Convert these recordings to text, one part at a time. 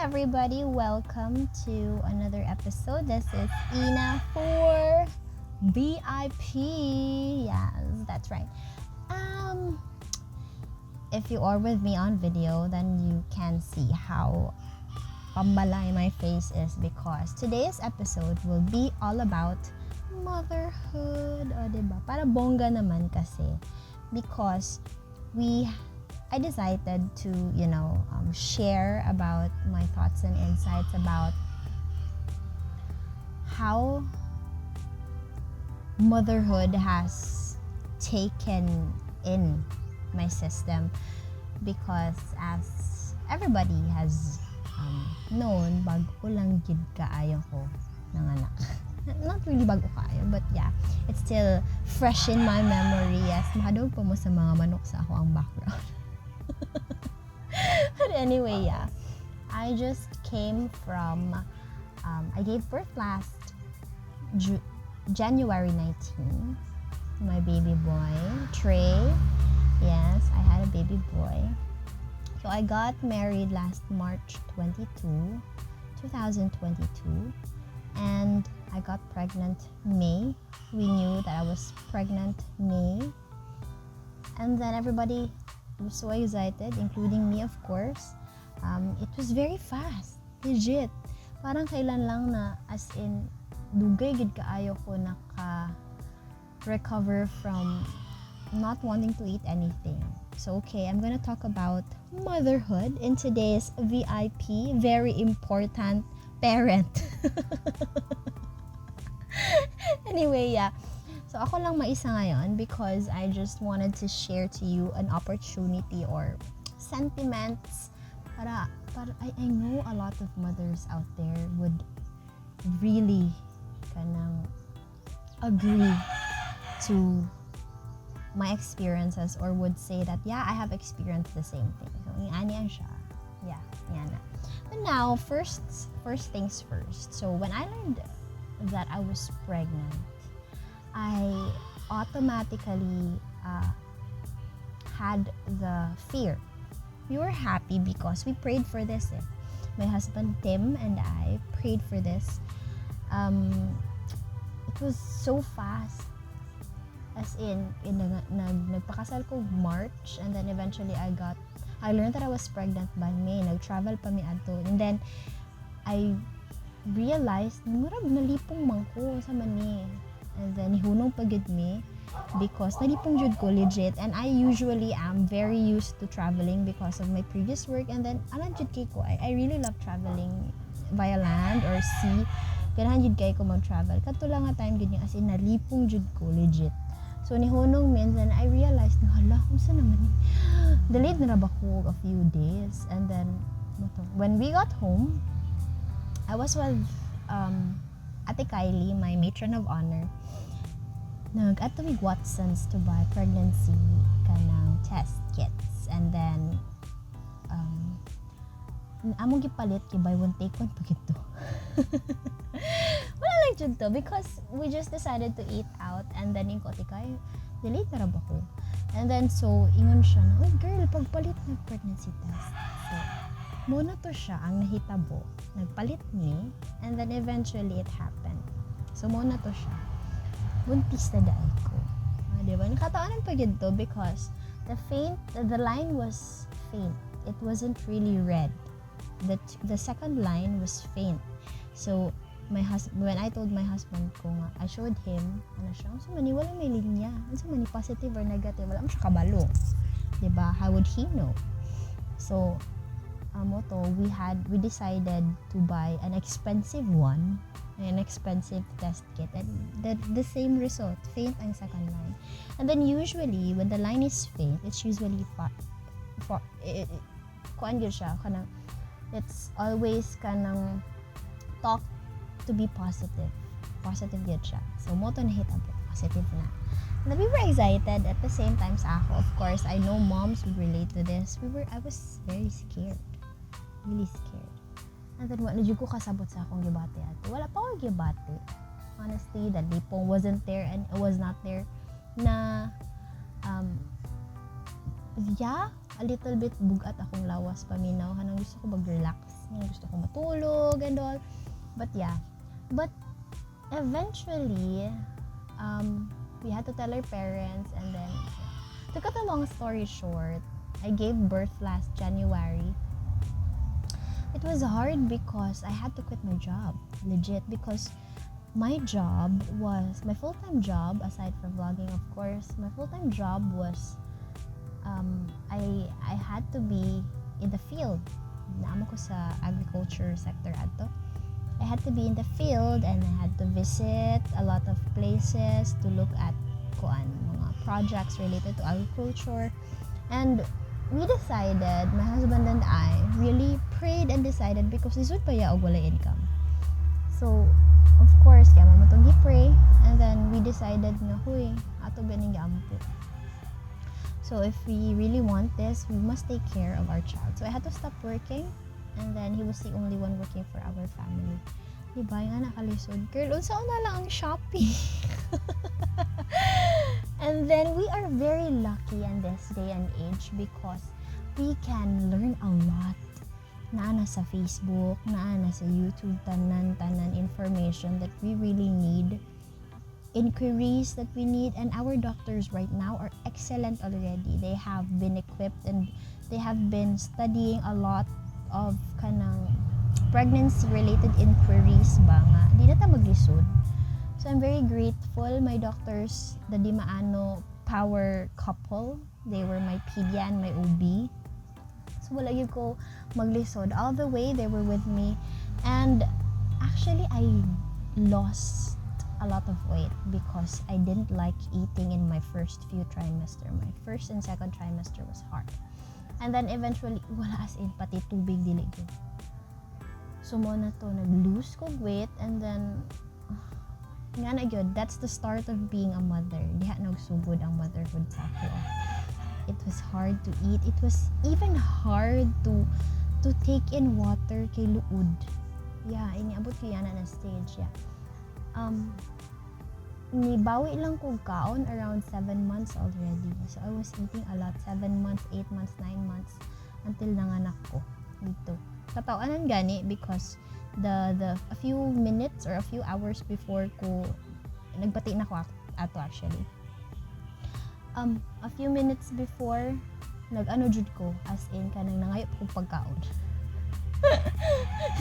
everybody, welcome to another episode. This is Ina for VIP. Yes, that's right. If you are with me on video, then you can see how pambalay my face is because today's episode will be all about motherhood. O, diba? Para bongga naman kasi because I decided to, share about my thoughts and insights about how motherhood has taken in my system because as everybody has known, bago lang gid kaayo ko nanganak. Not really bago kaayo, but yeah, it's still fresh in my memory. Yes, makadog pa mo sa mga manok sa ako ang background. But anyway, yeah, I just came from, I gave birth last January 19, my baby boy, Trey. Yes, I had a baby boy. So I got married last March 22, 2022, and I got pregnant May. We knew that I was pregnant May, and then everybody was so excited, including me, of course. It was very fast, legit. Parang kailan lang na, as in, dugay gid kaayo ko naka-recover from not wanting to eat anything. So, okay, I'm gonna talk about motherhood in today's VIP, very important parent. Anyway, yeah. So, ako lang maisa ngayon because I just wanted to share to you an opportunity or sentiments para I know a lot of mothers out there would really kanang agree to my experiences or would say that, yeah, I have experienced the same thing. So, ani siya. Yeah, yan na. But now, first things first. So, when I learned that I was pregnant, I automatically had the fear. We were happy because we prayed for this. My husband Tim and I prayed for this. It was so fast. As in nagpakasal ko March, and then eventually I learned that I was pregnant by May. Nag-travel pa mi adto. And then I realized murag nalipong man ko sa mani. And then hunong pagid me because nalipong jud ko legit, and I usually am very used to traveling because of my previous work, and then anan jud kay ko I really love traveling via land or sea. Ganahan jud kay ko mag-travel. Kadto lang nga time gid as in nalipong jud ko legit. So ni hunong men, then I realized na hala unsa naman ni. Delayed na ba ko a few days, and then when we got home, I was with Ate Kylie, my matron of honor. Nag-ato mig Watsons to buy pregnancy kanang test kits, and then among gipalit kay buy one take one pagid to. Wala lang jud to because we just decided to eat out, and then yung Ate Kylie delete na ra ba ko. And then so ingon siya na, "Oy girl, pagpalit ng pregnancy test." So muna to siya ang nahitabo. Nagpalit ni, and then eventually it happened. So muna to siya. Buntis na daay ko. Diba? Nakataanan pa yun to because the line was faint. It wasn't really red. The second line was faint. So when I told my husband ko nga, I showed him, so mani wala may linya. So mani positive or negative, wala mo siya kabalo. Diba? How would he know? So we decided to buy an expensive test kit, and the same result, faint ang second line. And then usually when the line is faint, it's usually it's always kanang talk to be positive yun siya. So moto na hitabo, positive na. And we were excited at the same time sa ako. Of course, I know moms would relate to this. I was very scared. Really scared. And then wala jud ko kasabot sa akong gibate ato. Wala pa ako gibate. Honestly, the lipong wasn't there and it was not there na yeah, a little bit bugat akong lawas paminaw. Hanang gusto ko mag-relax. Gusto ko matulog and all. But yeah. But eventually, we had to tell our parents, and then, to cut a long story short, I gave birth last January. It was hard because I had to quit my job, legit, because my job was, my full-time job, aside from vlogging of course, my full-time job was, I had to be in the field. Naamo ko sa agriculture sector ato. I had to be in the field and I had to visit a lot of places to look at mga projects related to agriculture. And we decided, my husband and I really prayed and decided, because lisod pa ya og wala income. So, of course, kaya mo matong gi-pray, and then we decided nga, huy, ato ganing giampo. So, if we really want this, we must take care of our child. So, I had to stop working, and then he was the only one working for our family. Diba, nga nakalisod. Girl, unsa na lang ang Shopee. And then we are very lucky in this day and age because we can learn a lot. Naana sa Facebook, naana sa YouTube, tanan information that we really need. Inquiries that we need, and our doctors right now are excellent already. They have been equipped and they have been studying a lot of kanang pregnancy related inquiries ba nga. Di na ta maglisod. So I'm very grateful. My doctors, the Dimaano power couple, they were my pedia and my OB. So wala yun ko maglisod. All the way, they were with me. And actually, I lost a lot of weight because I didn't like eating in my first few trimester. My first and second trimester was hard. And then eventually, wala as in, pati tubig dili ko. So mo na to, nag-lose ko weight, and then nga na gyud, that's the start of being a mother. Diha nagsugod ang motherhood sa ako. It was hard to eat. It was even hard to take in water kay luod. Yeah, iniabot ko yan na stage. Yeah. Nibawi lang ko kaon around 7 months already. So I was eating a lot. 7 months, 8 months, 9 months until nanganak ko dito. Katawanan gani because a few minutes or a few hours before ko nagbati na ko ato actually. A few minutes before nag-ano jud ko, as in kanang nangayop ko pagkaon.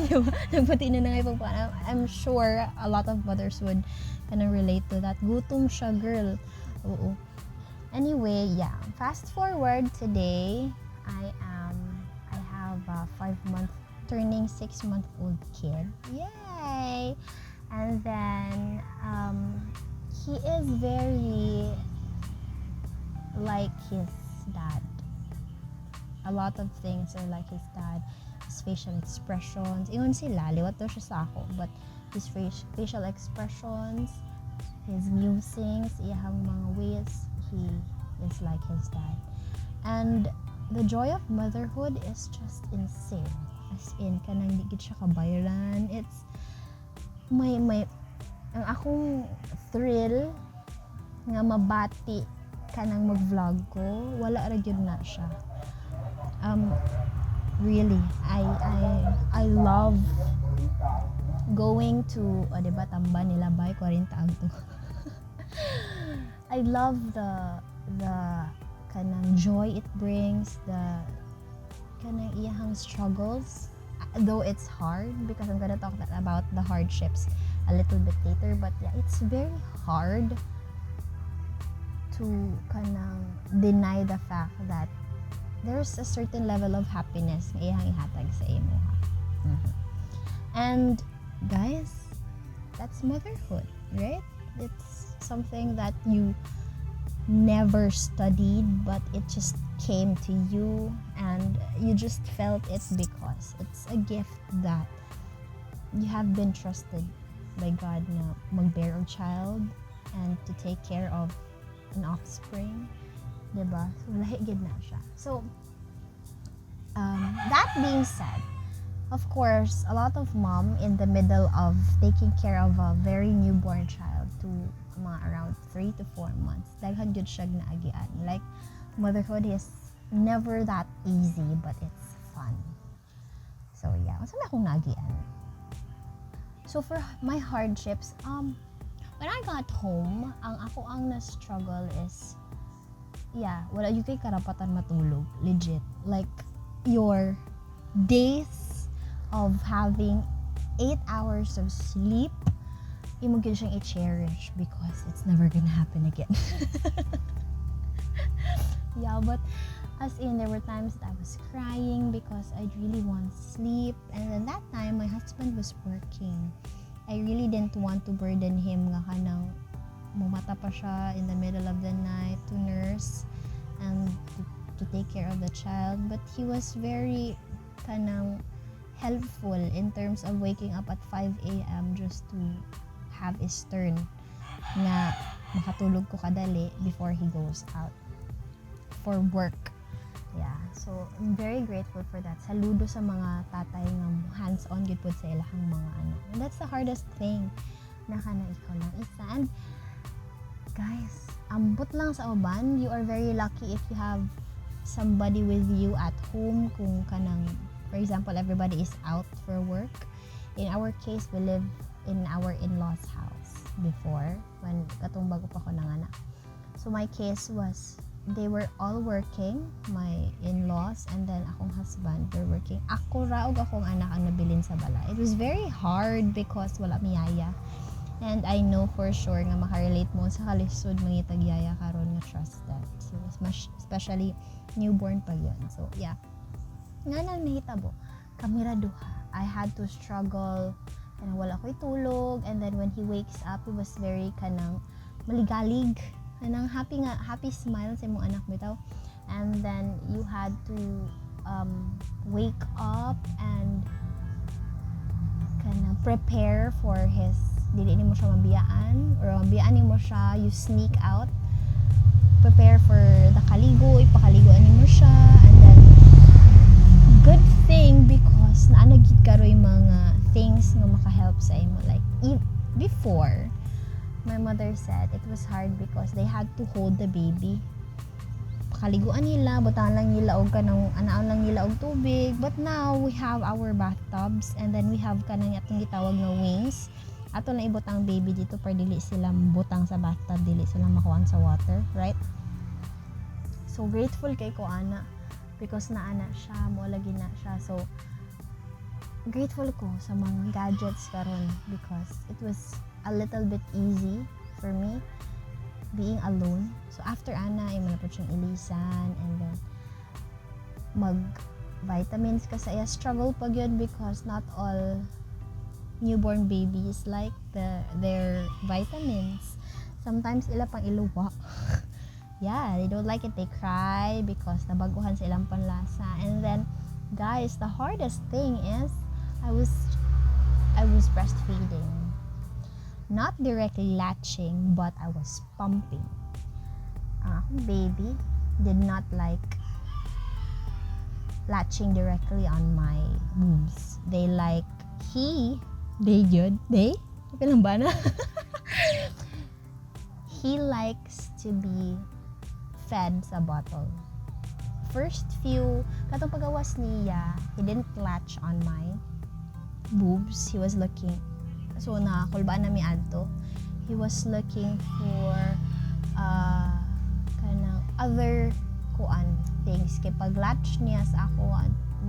Diba? Nagbati na nangayop pagkaon. I'm sure a lot of mothers would kanang relate to that. Gutom siya, girl. Oo. Anyway, yeah. Fast forward today, I have a 5-month turning 6-month-old kid. Yay! And then he is very like his dad. A lot of things are like his dad. His facial expressions. Ingon sila, liwat to siya sa ako. But his facial expressions, his musings, iyahang mga ways, he is like his dad. And the joy of motherhood is just insane. As in, kanang digit siya kabayran. It's ang akong thrill nga mabati kanang mag-vlog ko, wala ra gyud na siya. Really, I love going to, diba, tamba nila bay 40 agto. I love the kanang joy it brings, the kanang iyahang struggles, though it's hard because I'm gonna talk about the hardships a little bit later. But yeah, it's very hard to kanang deny the fact that there's a certain level of happiness na iyang ihatag sa imo. And guys, that's motherhood, right? It's something that you never studied, but it just came to you and you just felt it because it's a gift that you have been trusted by God na mag-bear a child and to take care of an offspring, diba? So lahi gid na siya. So that being said, of course, a lot of mom in the middle of taking care of a very newborn child to mga around 3 to 4 months, daghan gyud siya na agian. Like, motherhood is never that easy, but it's fun. So yeah, masama akong nagian. So for my hardships, when I got home, ang na-struggle is, wala yung kay karapatan matulog, legit. Like, your days of having 8 hours of sleep, mo gyud siyang i-cherish because it's never gonna happen again. But as in, there were times that I was crying because I really want sleep, and then that time my husband was working. I really didn't want to burden him nga kanang mumata pa siya in the middle of the night to nurse and to take care of the child, but he was very kanang helpful in terms of waking up at 5 a.m. just to have his turn nga makatulog ko kadali before he goes out for work. So I'm very grateful for that. Saludo sa mga tatay nga hands-on gid pud sa ilahang mga anak. And that's the hardest thing na kana ikaw lang isa. And guys, ambot lang sa uban, you are very lucky if you have somebody with you at home kung kanang, for example, everybody is out for work. In our case, we live in our in-laws house before when katong bago pa ko nanganak. So my case was they were all working, my in-laws and then akong husband were working. Ako ra og akong anak ang nabilin sa balay. It was very hard because wala miyaya. And I know for sure nga makarelate mo sa kalisod mangitag yaya karon nga trusted. So especially newborn pa yun. So nga nang nahitabo kami ra duha. I had to struggle kanang wala ko'y tulog, and then when he wakes up he was very kanang maligalig. Anang happy smile sa imong anak bitaw, and then you had to wake up and kind of prepare for his, dili nimo siya mabiyaan or mabiyaan nimo siya, you sneak out, prepare for the kaligo, ipakaligoan nimo siya, and then good thing because naanagid karoy mga things nga makahelp sa imo, like before my mother said it was hard because they had to hold the baby. Pakaliguan nila, butangan lang nila og kanang anaon lang nila og tubig. But now we have our bathtubs, and then we have kanang atong gitawag nga wings. Ato lang ibutang baby dito para dili sila butang sa bathtub, dili sila makuan sa water, right? So grateful kay ko ana because naana siya, mo lagi na siya. So grateful ko sa mga gadgets karon because it was a little bit easy for me being alone. So after ana, ay malapot siyang ilisan, and then mag vitamins kasi I struggle pag yun because not all newborn babies like their vitamins. Sometimes ila pang iluwa. They don't like it, they cry because nabaguhan sa ilang panlasa. And then guys, the hardest thing is I was breastfeeding. Not directly latching, but I was pumping. Ang akong baby did not like latching directly on my boobs. They Pilang ba na? He likes to be fed sa bottle. First few, katong pagawas niya, he didn't latch on my boobs. He was looking, so nakakulbaan na mi adto. He was looking for kanang other things. Kay pag latch niya sa ako,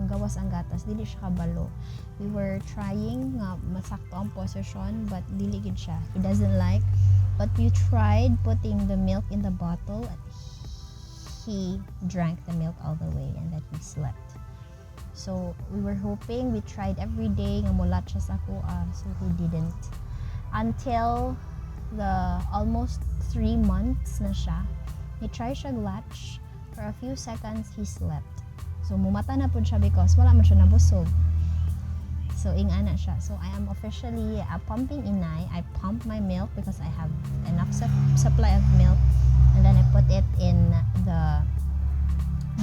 magawas ang gatas, dili siya kabalo. We were trying nga masakto ang position, but dili gid siya. He doesn't like. But we tried putting the milk in the bottle. He drank the milk all the way, and then he slept. So we were hoping, we tried every day nga mulat siya sa kuha, so he didn't. Until the almost 3 months na siya, he tried siya latch. For a few seconds, he slept. So mumata na po siya because wala man siya nabusog. So ingana siya. So I am officially a pumping inay. I pump my milk because I have enough supply of milk, and then I put it in the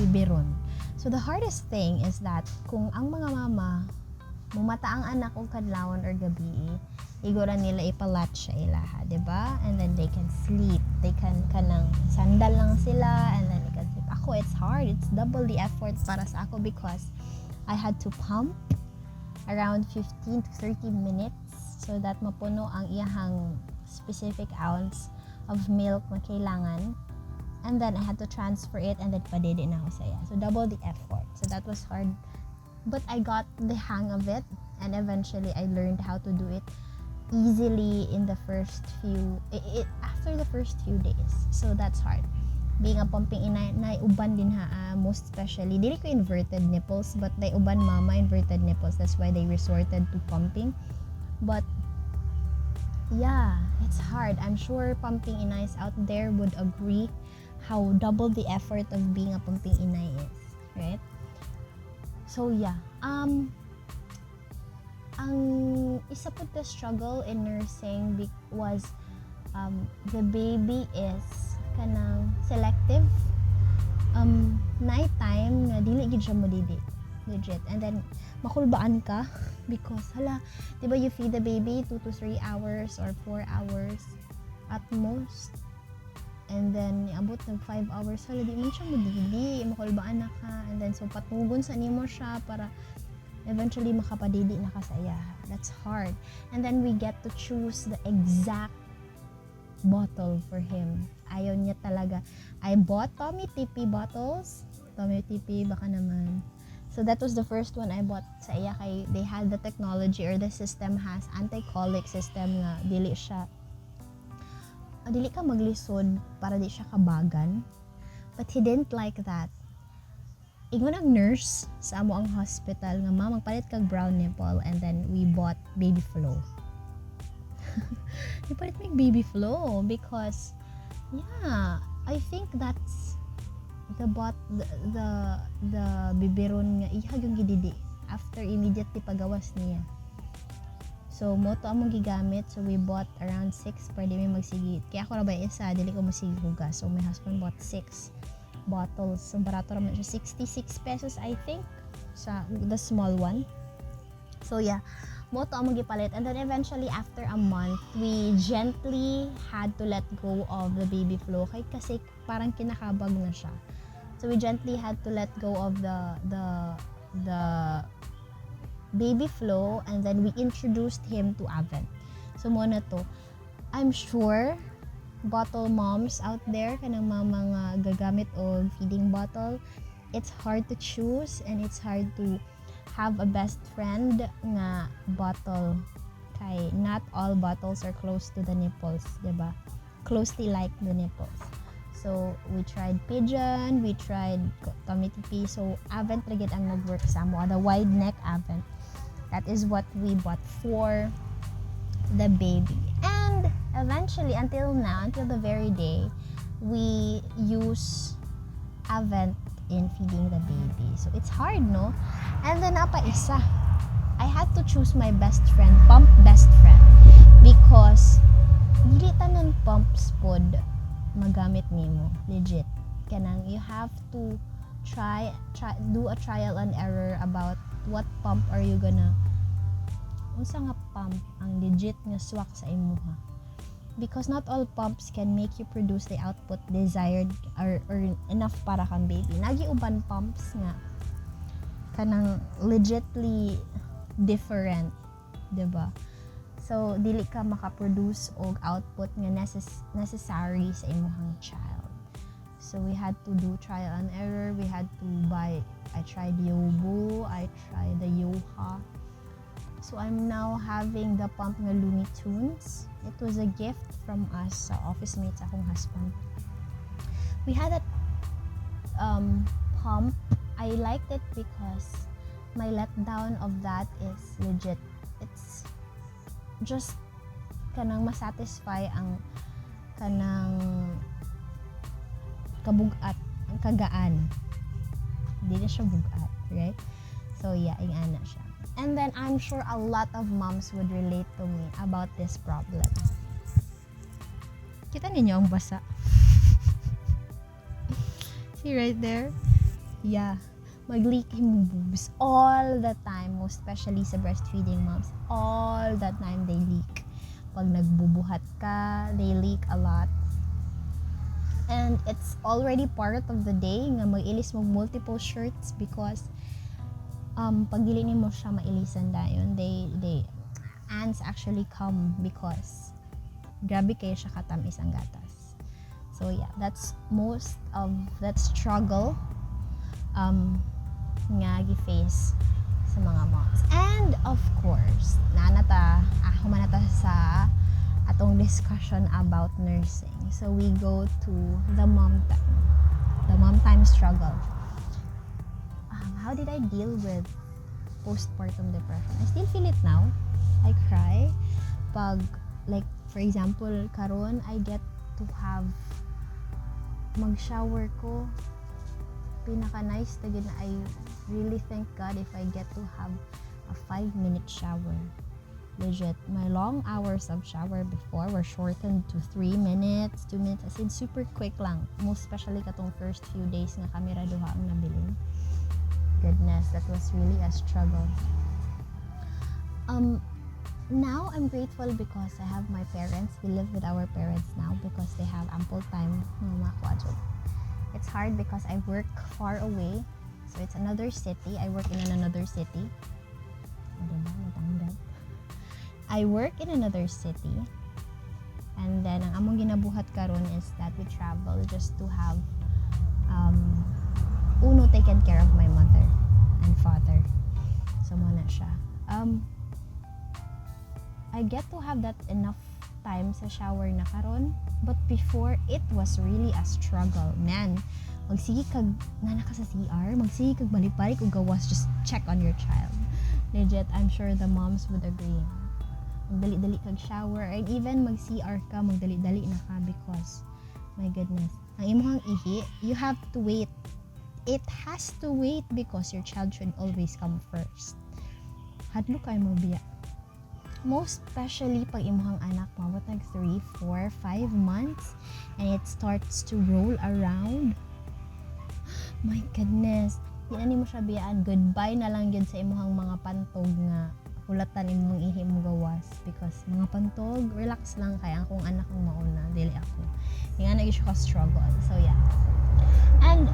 biberon. So the hardest thing is that kung ang mga mama mumata ang anak o kadlawon or gabi, igora nila ipalatch sa ilaha, diba? And then they can sleep. They can kanang sandal lang sila, and then they can sleep. Ako ako, it's hard. It's double the effort para sa ako because I had to pump around 15 to 30 minutes so that mapuno ang iyahang specific ounce of milk na kailangan. And then I had to transfer it and then padede na ako sa iya. So double the effort. So that was hard. But I got the hang of it and eventually I learned how to do it easily in the first few after the first few days. So that's hard. Being a pumping ina, uban din ha, most especially dili ko inverted nipples, but they uban mama inverted nipples. That's why they resorted to pumping. But yeah, it's hard. I'm sure pumping inais out there would agree how double the effort of being a pumping inay is, right? So yeah, ang isa po the struggle in nursing was the baby is kanang selective. Night time nga dili gid siya modidi, legit. And then makulbaan ka because hala, diba you feed the baby 2 to 3 hours or 4 hours at most. And then abot ng 5 hours hala di man siya modidi, makulbaan na ka. And then so patugon sa nimo siya para eventually makapadidi na ka sa iya. That's hard. And then we get to choose the exact bottle for him. Ayaw niya talaga. I bought Tommy Tippy bottles. Tommy Tippy, baka naman. So that was the first one I bought sa iya kay they had the technology or the system has anti-colic system nga dili ka maglisod para di siya kabagan. But he didn't like that. Ingon ang nurse sa amo ang hospital nga mamang palit kag brown nipple and then we bought baby flow. Ipalit may baby flow because yeah, I think that's the biberon nga ihag yung gididi after immediately pagawas niya. So mo to among gigamit, so we bought around 6 para di may magsigit. Kaya ako ra ba isa dili ko masigit hugas. So my husband bought 6 bottles. So barato raman siya, 66 pesos I think sa the small one. So yeah, mo to among gipalit. And then eventually after a month, we gently had to let go of the baby flow kasi parang kinakabag na siya. So we gently had to let go of the baby flow and then we introduced him to Avent. So mo na to. I'm sure bottle moms out there kanang mga gagamit og feeding bottle, it's hard to choose and it's hard to have a best friend nga bottle kay not all bottles are close to the nipples, diba? Closely like the nipples. So we tried Pigeon, we tried Tommy Tippy, so Avent rigid ang nag-work sa mo, the wide neck Avent. That is what we bought for the baby. And eventually, until now, until the very day, we use Avent in feeding the baby. So it's hard, no? And then isa, I had to choose my best friend, pump best friend, because dili tanan pumps pod magamit nimo, legit. Kanang you have to try do a trial and error about what pump are you gonna unsa nga pump ang legit nga swak sa imuha. Because not all pumps can make you produce the output desired or enough para kang baby. Nagiuban pumps nga kanang legitly different, diba? So dili ka makaproduce og output nga necessary sa imuhang child. So we had to do trial and error. We had to buy, I tried Yobo, I tried the Yoha. So I'm now having the pump nga Looney Tunes. It was a gift from us sa office mates akong husband. We had that pump. I liked it because my letdown of that is legit. It's just kanang masatisfy ang kanang kabugat, ang kagaan. Hindi na siya bugat, right? So yeah, ingana siya. And then I'm sure a lot of moms would relate to me about this problem. Kita ninyo ang basa? See right there? Yeah. Mag-leak yung boobs all the time, most especially sa breastfeeding moms. All the time they leak. Pag nagbubuhat ka, they leak a lot. And it's already part of the day nga mag-ilis mo multiple shirts because pag dili nimo siya mailisan dayon, they ants actually come because grabe kayo siya katamis ang gatas. So yeah, that's most of that struggle nga gi-face sa mga moms. And of course, humanata sa atong discussion about nursing. So we go to the mom time struggle. How did I deal with postpartum depression? I still feel it now. I cry pag, like, for example, karon I get to have mag-shower ko. Pinaka nice na gina, I really thank God if I get to have a 5-minute shower. Legit, my long hours of shower before were shortened to 3 minutes, 2 minutes, as in super quick lang. Most especially katong first few days nga kami duha ang nabilin. Goodness, that was really a struggle. Now I'm grateful because I have my parents. We live with our parents now because they have ample time na makuha. It's hard because I work far away, so it's another city. I work in another city. I work in another city, and then ang among ginabuhat karon is that we travel just to have taken care of my mother and father. So muna siya. I get to have that enough time sa shower na karon, but before it was really a struggle. Man, magsige kag nana ka sa CR, magsige kag balik-balik og gawas just check on your child. Legit, I'm sure the moms would agree. Magdali-dali kag shower, and even mag-CR ka, magdali-dali na ka because, my goodness, ang imong ihi, you have to wait. It has to wait because your child should always come first. Hadlo kayo mo biya. Most especially pag imong anak mo, like 3, 4, 5 months, and it starts to roll around. My goodness, di na mo siya biyaan. Goodbye na lang yun sa imong mga pantog nga hulatan imong ihi mo gawas because mga pantog, relax lang kaya akong anak ang mauna, dili ako. Nga na siya ka-struggle. So yeah. And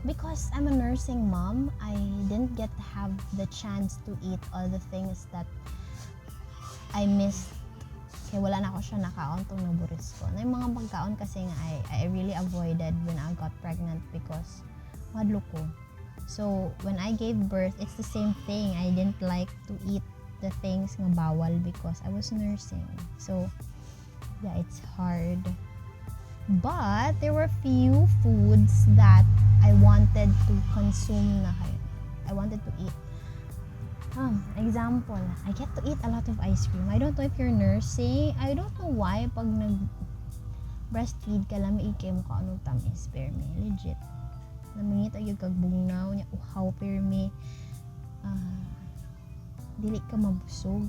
because I'm a nursing mom, I didn't get to have the chance to eat all the things that I missed. Kaya wala na ako siya nakaon tong naburis ko. Na yung mga pagkaon kasi nga I really avoided when I got pregnant because madlo ko. So, when I gave birth, it's the same thing. I didn't like to eat the things nga bawal because I was nursing. So, yeah, it's hard. But, there were few foods that I wanted to consume na kayo. I wanted to eat. Example, I get to eat a lot of ice cream. I don't know if you're nursing. I don't know why pag nag-breastfeed ka lang, maikay mo ka anong tamis. Pero may legit. Namingit ay kag bugnaw niya uhaw permi dili ka mabusog.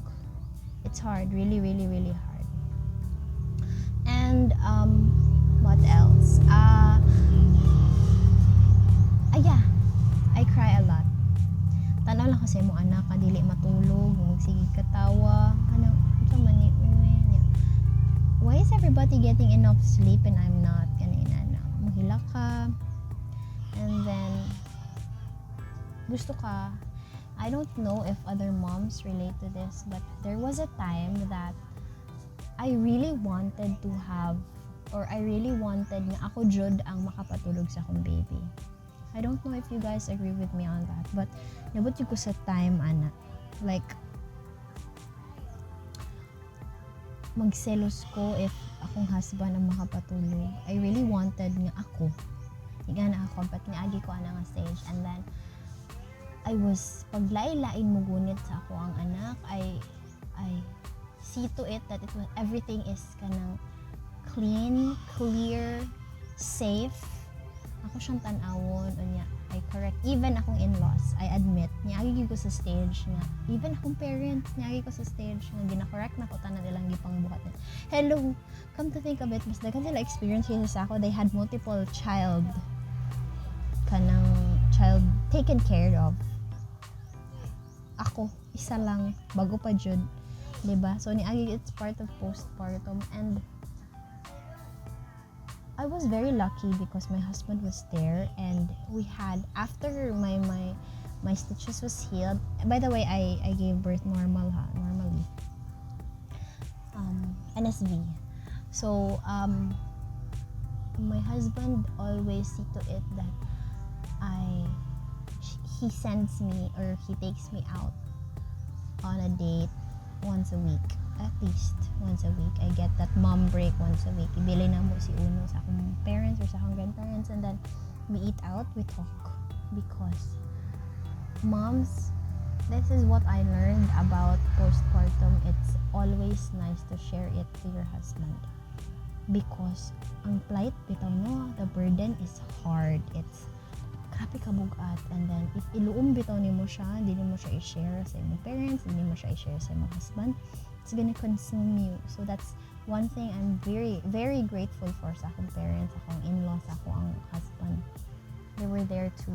It's hard, really hard. And what else? Yeah, I cry a lot. Tanaw lang kasi mo anak dili matulog, magsige katawa, ano man ni niya. Why is everybody getting enough sleep and I'm not? Kanina na mahila ka. And then, gusto ka, I don't know if other moms relate to this, but there was a time that I really wanted to have, or I really wanted nga ako jud ang makapatulog sa akong baby. I don't know if you guys agree with me on that, but nabot ko sa time, ana, like, magselos ko if akong husband ang makapatulog. I really wanted nga ako. Iga na ako, but niagi ko ana nga stage. And then, I was, paglain-lain mo gunit sa ako ang anak, I see to it that everything is kanang clean, clear, safe. Ako siyang tanawon, unya, I correct. Even akong in-laws, I admit, niagi ko sa stage nga, even akong parents, niagi ko sa stage nga, gina-correct na ko tanan nilang gipang buhat. Hello, come to think of it, mas dagan sila experience sa ako, they had multiple child taken care of. Ako, isa lang, bago pa jud, diba? So, niagi, it's part of postpartum, and I was very lucky because my husband was there, and we had, after my stitches was healed. By the way, I gave birth normally. NSV. So my husband always see to it that he sends me, or he takes me out on a date once a week. At least once a week. I get that mom break once a week. Ibili na mo si Uno sa akong parents or sa akong grandparents, and then we eat out, we talk. Because moms, this is what I learned about postpartum. It's always nice to share it to your husband. Because ang plight bitaw no, the burden is hard. It's grabe kabugat, and then if iluom bitaw nimo siya, hindi mo siya i-share sa imong parents, hindi mo siya i-share sa imong husband, it's gonna consume you. So that's one thing I'm very, very grateful for sa akong parents, akong in-laws, akong husband. They were there to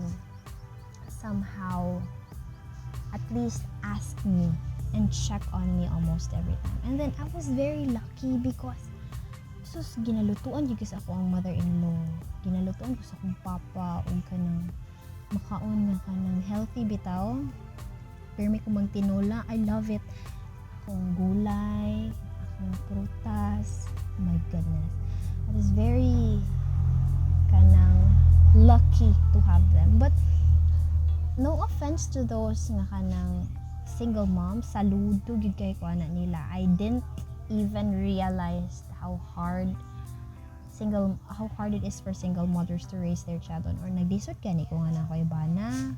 somehow at least ask me and check on me almost every time. And then I was very lucky because sus, ginalutuan yung kasi ako ang mother-in-law. Ginalutuan ko sa akong papa o kanang makaon nga kanang healthy bitaw. Pero may kumang tinola, I love it. Akong gulay, akong prutas, oh my goodness. I was very kanang lucky to have them. But no offense to those nga kanang single moms, saludo gyud kay ko ana nila. I didn't even realize how hard it is for single mothers to raise their child on, or nagdisot gani ko nga na koy bana,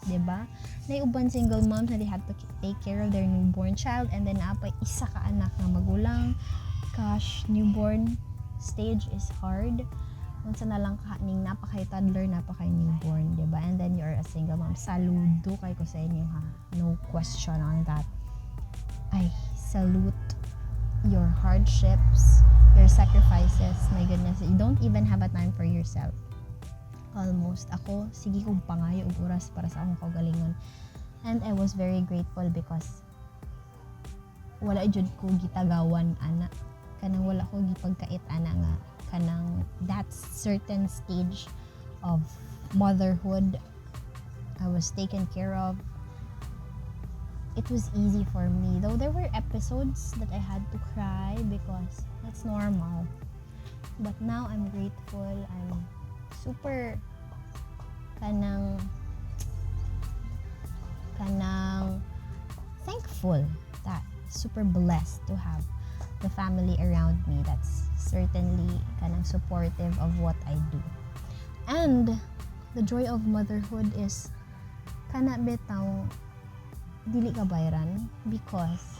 diba? Na uban single moms na they have to take care of their newborn child, and then napay isa ka anak na magulang. Gosh, newborn stage is hard. Unsa na lang ka ning napakay toddler, napakay newborn, diba? And then you're a single mom. Saludo kay ko sa inyo ha. No question on that. I salute your hardships, your sacrifices. My goodness, you don't even have a time for yourself. Almost. Ako, sige kong pangayo og oras para sa akong kaugalingon. And I was very grateful because wala jud ko gitagawan ana. Kanang wala ko gipagkait ana nga kanang that certain stage of motherhood. I was taken care of. It was easy for me, though there were episodes that I had to cry because that's normal. But now I'm grateful. I'm super kanang thankful, that super blessed to have the family around me that's certainly kanang supportive of what I do. And the joy of motherhood is kana bitaw dili ka bayran, because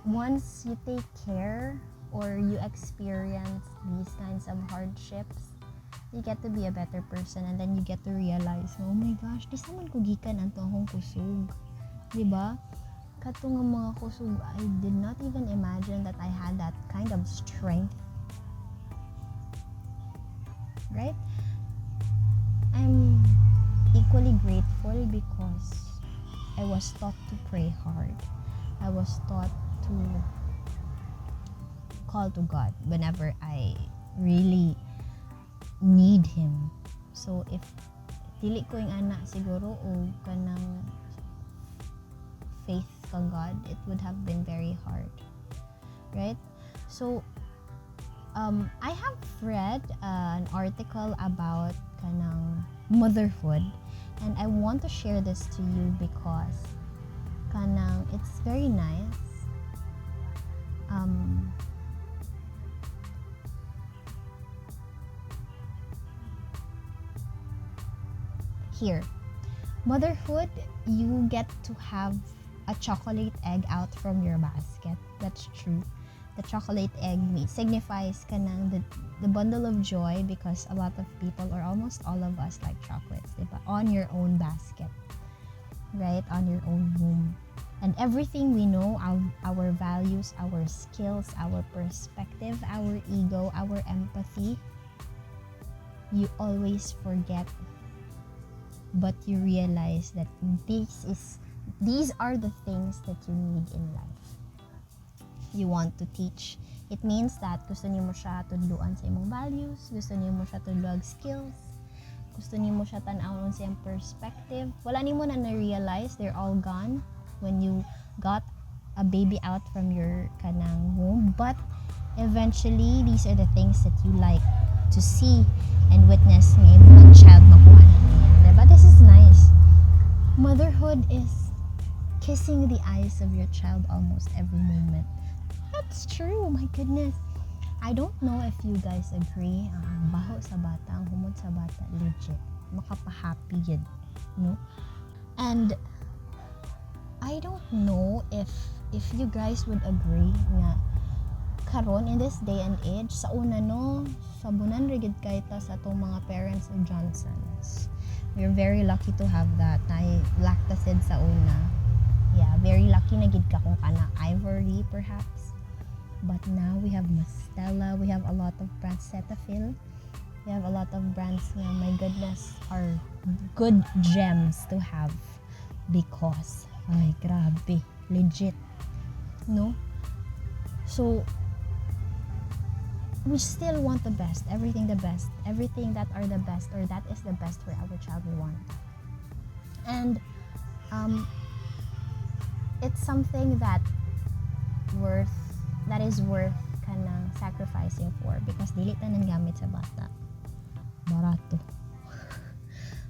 once you take care or you experience these kinds of hardships, you get to be a better person, and then you get to realize, oh my gosh, di saman ko gikan anto akong kusog, diba? Kato nga mga kusog, I did not even imagine that I had that kind of strength, right? I'm equally grateful because I was taught to pray hard. I was taught to call to God whenever I really need Him. So if dili ko yung anak siguro o kanang faith ka God, it would have been very hard, right? So I have read an article about kanang motherhood, and I want to share this to you because kanang it's very nice. Here, motherhood, you get to have a chocolate egg out from your basket. That's true. The chocolate egg signifies kanang the bundle of joy, because a lot of people, or almost all of us, like chocolates, diba? On your own basket, right? On your own womb. And everything we know, our values, our skills, our perspective, our ego, our empathy, you always forget, but you realize that these are the things that you need in life. You want to teach It means that gusto niyo mo siya tudluan sa imong values, gusto niyo mo siya tudluan skills, gusto niyo mo siya tan-awon sa iyang perspective. Wala nimo na na-realize, they're all gone when you got a baby out from your kanang womb. But eventually, these are the things that you like to see and witness ng imong child makuha na niya. Diba? This is nice. Motherhood is kissing the eyes of your child almost every moment. That's true, my goodness. I don't know if you guys agree, ang baho sa bata, ang humod sa bata, legit. Makapahappy yun, no? And I don't know if you guys would agree nga karon in this day and age, sa una no, sabunan rigid kay ta sa atong mga parents of Johnsons. We're very lucky to have that. Na lactacid sa una. Yeah, very lucky na gid ka kung kana Ivory perhaps. But now we have Mastella, we have a lot of brands, Cetaphil. We have a lot of brands nga, my goodness, are good gems to have because, ay grabe, legit, no? So, we still want the best, everything that are the best, or that is the best for our child we want. And, it's something that is worth kanang sacrificing for because dili tanan gamit sa bata. Barato.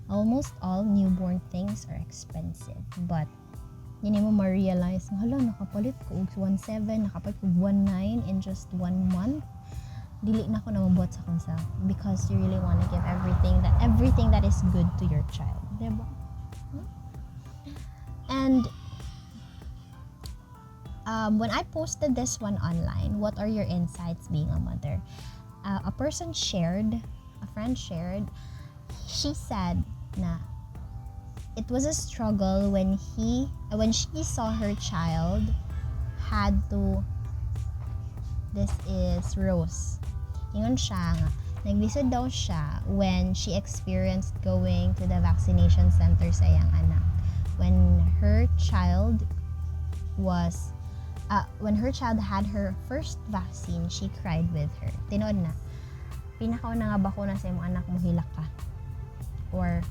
Almost all newborn things are expensive, but yun mo ma-realize, hala, nakapalit ko og 1.7, nakapalit ko 1.9 in just 1 month. Dili na ko na mabuhat sa kunsa because you really want to give everything that is good to your child, diba? And when I posted this one online, what are your insights being a mother? A friend shared, she said na it was a struggle when she saw her child had to, this is Rose. Ingon siya nga, naglisod daw siya when she experienced going to the vaccination center sa iyang anak. When her child had her first vaccine, she cried with her. Tinood na, pinakauna nga bakuna sa imong anak mo, hilak ka. Or,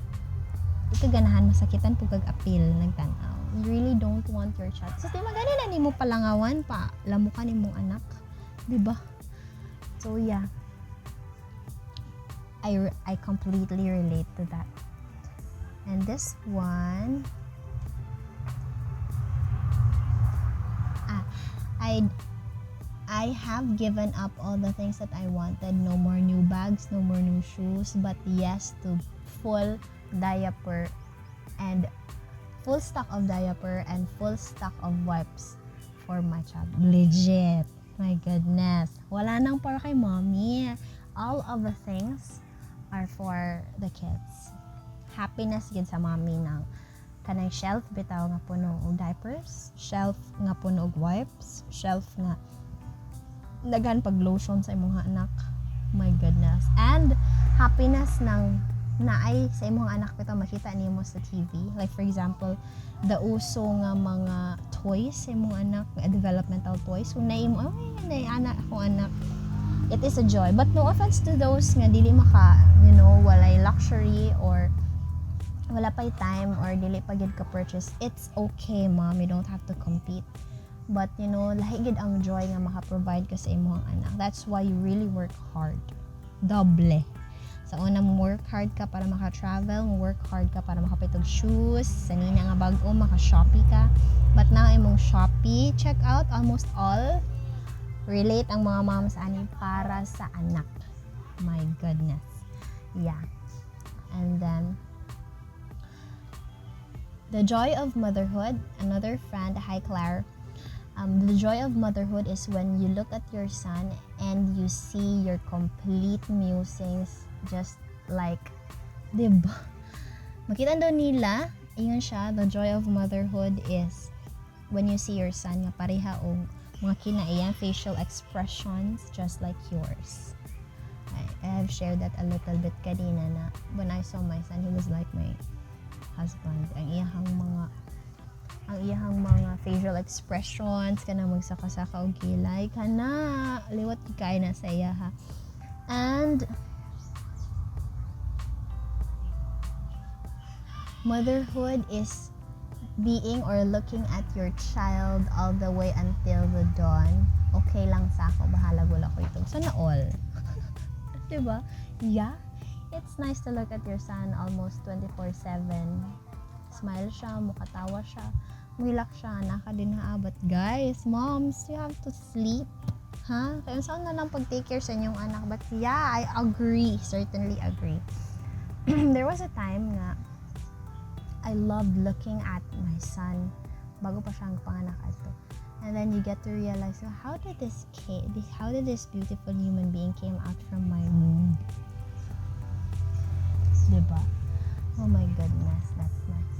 ikaganahan, masakitan po kag-apil, nagtanaw. You really don't want your child. So, di magani na ni mo palangawan pa, lamukan ni mong anak. Diba? So, yeah. I completely relate to that. And this one, I have given up all the things that I wanted. No more new bags, no more new shoes, but yes to full diaper and full stock of diaper and full stock of wipes for my child. Legit. My goodness. Wala nang para kay mommy. All of the things are for the kids. Happiness yun sa mommy ng kanang shelf bitaw nga puno og diapers, shelf nga puno og wipes, shelf nga daghan pag lotion sa imong anak. My goodness. And happiness ng naay sa imong anak bitaw makita nimo sa TV. Like for example, the uso nga mga toys sa imong anak, developmental toys. Kung naimo, nay anak akong anak. It is a joy. But no offense to those nga dili maka, walay luxury or wala pa'y time or dili pa gid ka purchase. It's okay, mom. You don't have to compete. But, lahi gid ang joy nga maka-provide ka sa imong anak. That's why you really work hard. Doble. Sa una mo work hard ka para maka-travel, mo work hard ka para makapitog shoes, sa nina nga bag-o, maka-Shopee ka. But now, imong Shopee checkout, almost all, relate ang mga moms ani para sa anak. My goodness. Yeah. And then, the joy of motherhood, another friend, hi Claire. The joy of motherhood is when you look at your son and you see your complete musings just like, diba? Makita daw nila, ingon siya, the joy of motherhood is when you see your son nga pareha og mga kinaiyan facial expressions just like yours. I have shared that a little bit kanina na when I saw my son, he was like my husband. Ang ang iyang mga facial expressions kanang magsaka-saka og kilay kana liwat kay na sa iya ha. And motherhood is being or looking at your child all the way until the dawn. Okay lang sa ako, bahala gula ko ito. Sana all. Diba? Yeah. It's nice to look at your son almost 24/7. Smile siya, mukatawa siya, mulak siya, naka din ha. But guys, moms, you have to sleep. Ha? Kaya saan na lang pag-take care sa inyong anak. But yeah, I agree. Certainly agree. There was a time nga, I loved looking at my son bago pa siyang panganak ato. And then you get to realize, so how did this beautiful human being came out from my womb? Diba? Oh my goodness, that's nice.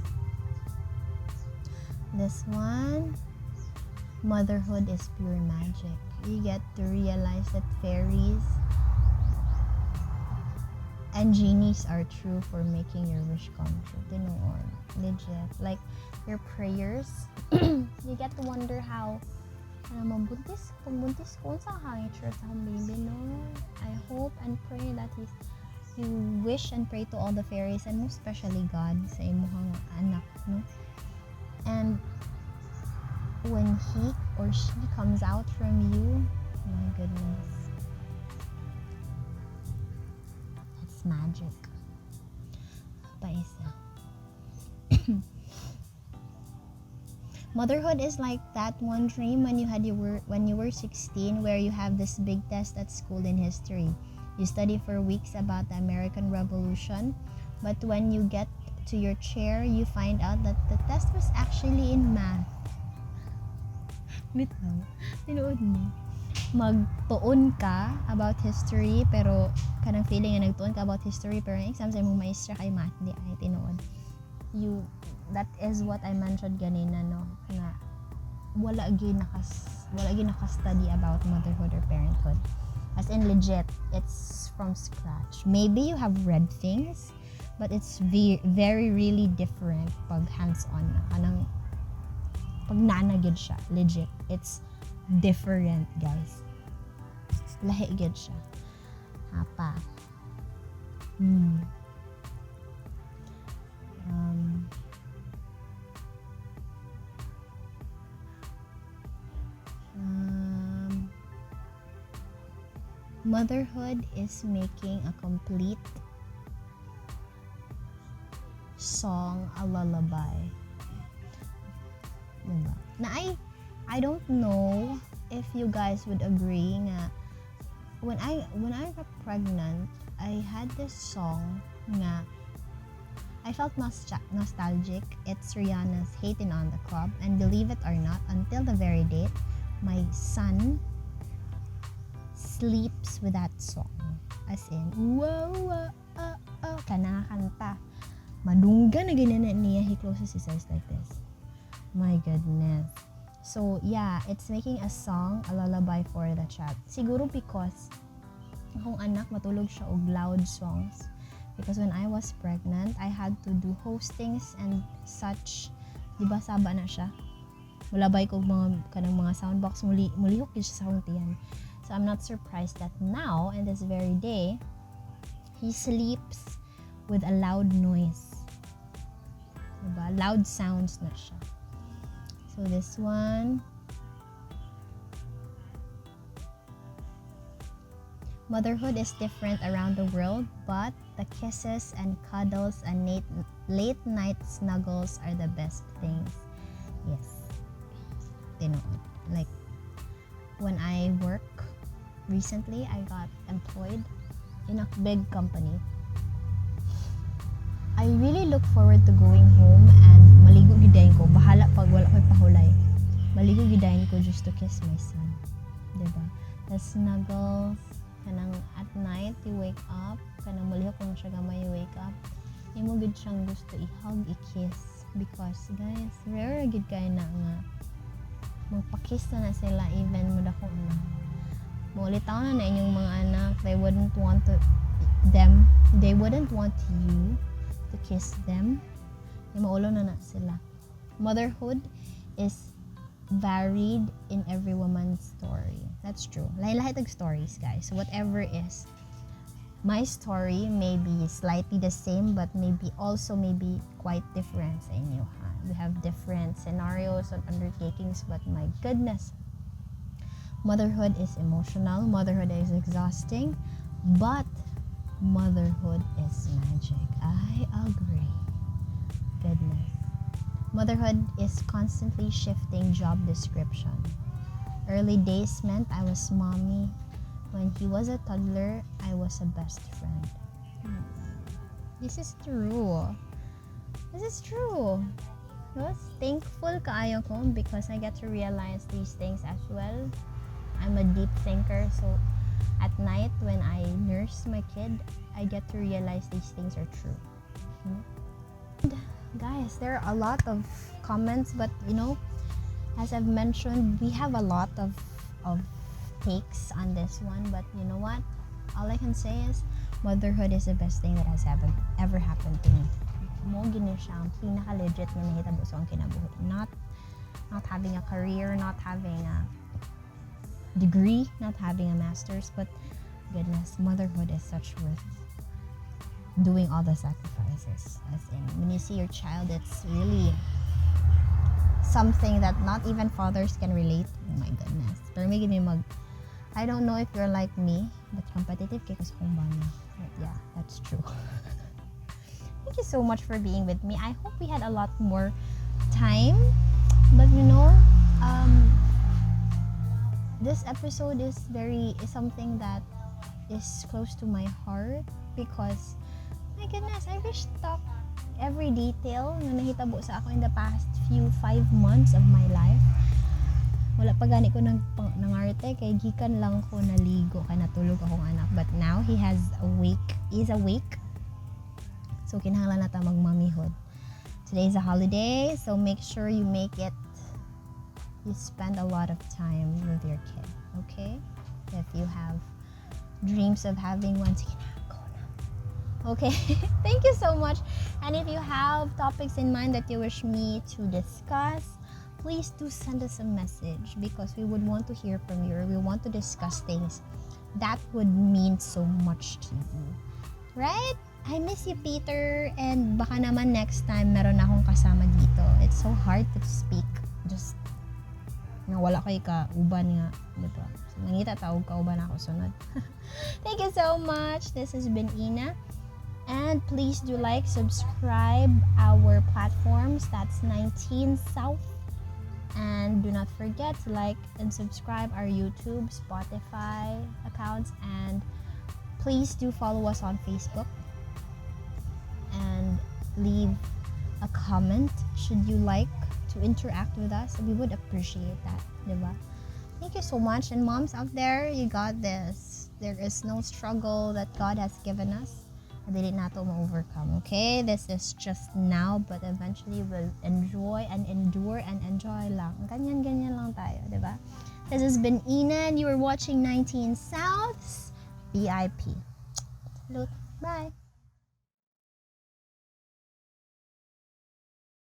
This one, motherhood is pure magic. You get to realize that fairies and genies are true for making your wish come true. Tinoon. Legit. Like, your prayers, you get to wonder how pagbuntis ko sa nature sa baby, no? I hope and pray that you wish and pray to all the fairies and most especially God sa imuhang anak, no? And when he or she comes out from you, my goodness, that's magic. Pa isa. Motherhood is like that one dream when you were 16, where you have this big test at school in history. You study for weeks about the American Revolution, but when you get to your chair, you find out that the test was actually in math. Bitaw, tinuod mo. Magtuon ka about history, pero kanang feeling na nagtuon ka about history, pero ang exam sa imong maestra kay math, di ay tinuod. That is what I mentioned ganina, no, nga wala gyud naka-study about motherhood or parenthood, as in legit, it's from scratch. Maybe you have read things, but it's very really different pag hands-on na kanang pag nanagid siya, legit, it's different, guys. Lahi gid siya hapa. Motherhood is making a complete song a lullaby. Diba? Na I don't know if you guys would agree nga when I got pregnant, I had this song nga I felt nostalgic. It's Rihanna's Hating on the Club, and believe it or not, until the very date, my son sleeps with that song. As in, kanakanta. Madungga na ganyan niya, he closes his eyes like this. My goodness. So yeah, it's making a song, a lullaby for the child. Siguro because akong anak matulog siya og loud songs. Because when I was pregnant, I had to do hostings and such. Diba saba na siya? Mulabay ko mga soundbox, mulihok yun siya sa akong tiyan. So I'm not surprised that now, in this very day, he sleeps with a loud noise. Diba? Loud sounds na siya. So this one, motherhood is different around the world, but the kisses and cuddles and late night snuggles are the best things. Yes. Like, when I work, recently I got employed in a big company. I really look forward to going home and maligo gidayin ko. Bahala pag wala ko'y pahulay. Maligo gidayin ko just to kiss my son. Diba? The snuggles, kanang at night, you wake up, kanang malihok kung siya gamay, you wake up. Imo gid siyang gusto i-hug, i-kiss. Because, guys, rare gid kayo na nga. Magpakiss na sila even mo dako na. Maulitaw na inyong mga anak, they wouldn't want you to kiss them. Maulo na sila. Motherhood is varied in every woman's story. That's true. Lahat ng stories, guys. So whatever is, my story may be slightly the same, but maybe quite different sa inyo. We have different scenarios and undertakings, but my goodness, motherhood is emotional, motherhood is exhausting, but motherhood is magic. I agree. Goodness. Motherhood is constantly shifting job description. Early days meant I was mommy. When he was a toddler, I was a best friend. This is true. This is true. I was thankful kaayo ko because I get to realize these things as well. I'm a deep thinker, so at night when I nurse my kid, I get to realize these things are true. And guys, there are a lot of comments, but as I've mentioned, we have a lot of takes on this one, but you know what? All I can say is motherhood is the best thing that has ever happened to me. Mo gini siya ang pinaka-legit na nahitabo sa akong kinabuhi. Not having a career, not having a degree, not having a master's, but goodness, motherhood is such worth doing all the sacrifices. As in, when you see your child, it's really something that not even fathers can relate. Oh my goodness. Pero may gini I don't know if you're like me, but competitive kay kasi kung bani. But yeah, that's true. Thank you so much for being with me. I hope we had a lot more time. But this episode is something that is close to my heart because my goodness, I wish talk every detail na nahitabo sa ako in the past 5 months of my life. Wala pa gani ko nangarte kay gikan lang ko naligo kay natulog akong anak, but now he's awake, so kinahanglan nata mag-mommyhood. Today is a holiday, so make sure you spend a lot of time with your kid, okay? If you have dreams of having one, sige na, go na. Okay? Thank you so much. And if you have topics in mind that you wish me to discuss, please do send us a message because we would want to hear from you, or we want to discuss things that would mean so much to you. Right? I miss you, Peter, and baka naman next time meron akong kasama dito. It's so hard to speak. Just wala kay ka uban nga, diba? So, nangita taog ka uban ako sunod. Thank you so much. This has been Ina. And please do subscribe our platforms. That's 19 South. And do not forget to like and subscribe our YouTube, Spotify accounts, and please do follow us on Facebook and leave a comment should you like to interact with us. We would appreciate that, diba? Thank you so much. And moms out there, you got this. There is no struggle that God has given us dili nato ma-overcome, okay? This is just now, but eventually we'll enjoy and endure and enjoy lang. Ganyan lang tayo, diba? This has been Ina, and you were watching 19 South's VIP. Salute. Bye!